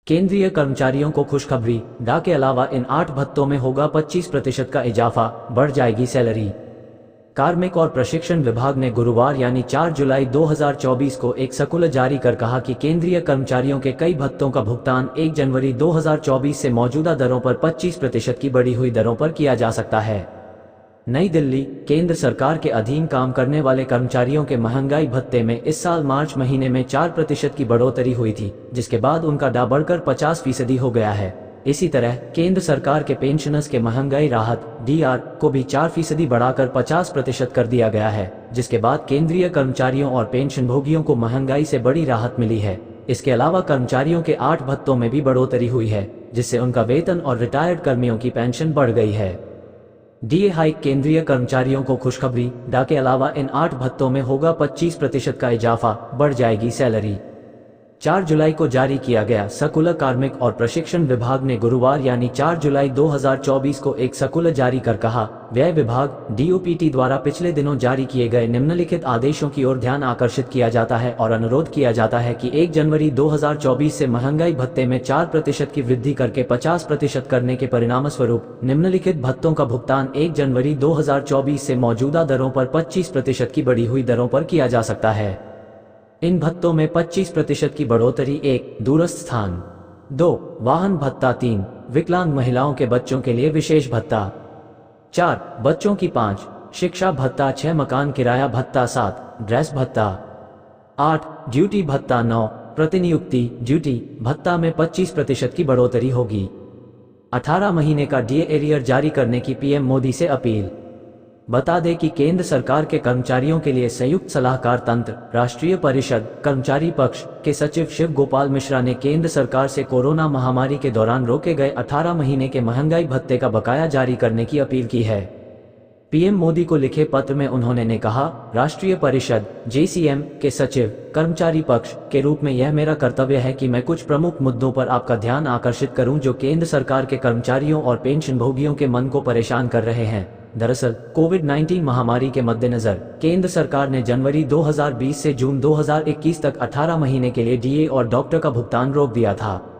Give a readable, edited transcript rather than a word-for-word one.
केंद्रीय कर्मचारियों को खुशखबरी, डा के अलावा इन 8 भत्तों में होगा 25% का इजाफा, बढ़ जाएगी सैलरी। कार्मिक और प्रशिक्षण विभाग ने गुरुवार यानी 4 जुलाई 2024 को एक सर्कुलर जारी कर कहा कि केंद्रीय कर्मचारियों के कई भत्तों का भुगतान 1 जनवरी 2024 से मौजूदा दरों पर 25% की बढ़ी हुई दरों पर किया जा सकता है। नई दिल्ली, केंद्र सरकार के अधीन काम करने वाले कर्मचारियों के महंगाई भत्ते में इस साल मार्च महीने में 4% की बढ़ोतरी हुई थी, जिसके बाद उनका डा बढ़कर 50% हो गया है। इसी तरह केंद्र सरकार के पेंशनर्स के महंगाई राहत (डीआर) को भी 4% बढ़ाकर 50% कर दिया गया है, जिसके बाद केंद्रीय कर्मचारियों और पेंशनभोगियों को महंगाई से बड़ी राहत मिली है। इसके अलावा कर्मचारियों के 8 भत्तों में भी बढ़ोतरी हुई है, जिससे उनका वेतन और रिटायर्ड कर्मियों की पेंशन बढ़ गई है। डीए हाइक, केंद्रीय कर्मचारियों को खुशखबरी, डा के अलावा इन 8 भत्तों में होगा 25% का इजाफा, बढ़ जाएगी सैलरी। 4 जुलाई को जारी किया गया सर्कुलर। कार्मिक और प्रशिक्षण विभाग ने गुरुवार यानी 4 जुलाई 2024 को एक सर्कुलर जारी कर कहा, व्यय विभाग (डीओपीटी) द्वारा पिछले दिनों जारी किए गए निम्नलिखित आदेशों की ओर ध्यान आकर्षित किया जाता है और अनुरोध किया जाता है कि 1 जनवरी 2024 से महंगाई भत्ते में 4% की वृद्धि करके 50% करने के परिणामस्वरूप निम्नलिखित भत्तों का भुगतान 1 जनवरी 2024 से मौजूदा दरों पर 25% की बढ़ी हुई दरों पर किया जा सकता है। इन भत्तों में 25% की बढ़ोतरी: 1. दूरस्थ स्थान, 2. वाहन भत्ता, 3. विकलांग महिलाओं के बच्चों के लिए विशेष भत्ता, 4. बच्चों की 5. शिक्षा भत्ता, 6. मकान किराया भत्ता, 7. ड्रेस भत्ता, 8. ड्यूटी भत्ता, 9. प्रतिनियुक्ति ड्यूटी भत्ता में 25% की बढ़ोतरी होगी। 18 महीने का डीए एरियर जारी करने की पीएम मोदी से अपील। बता दें कि केंद्र सरकार के कर्मचारियों के लिए संयुक्त सलाहकार तंत्र राष्ट्रीय परिषद कर्मचारी पक्ष के सचिव शिव गोपाल मिश्रा ने केंद्र सरकार से कोरोना महामारी के दौरान रोके गए 18 महीने के महंगाई भत्ते का बकाया जारी करने की अपील की है। पीएम मोदी को लिखे पत्र में उन्होंने कहा, राष्ट्रीय परिषद (जेसीएम) के सचिव कर्मचारी पक्ष के रूप में यह मेरा कर्तव्य है कि मैं कुछ प्रमुख मुद्दों पर आपका ध्यान आकर्षित करूं जो केंद्र सरकार के कर्मचारियों और पेंशनभोगियों के मन को परेशान कर रहे हैं। दरअसल कोविड-19 महामारी के मद्देनजर केंद्र सरकार ने जनवरी 2020 से जून 2021 तक 18 महीने के लिए डीए और डॉक्टर का भुगतान रोक दिया था।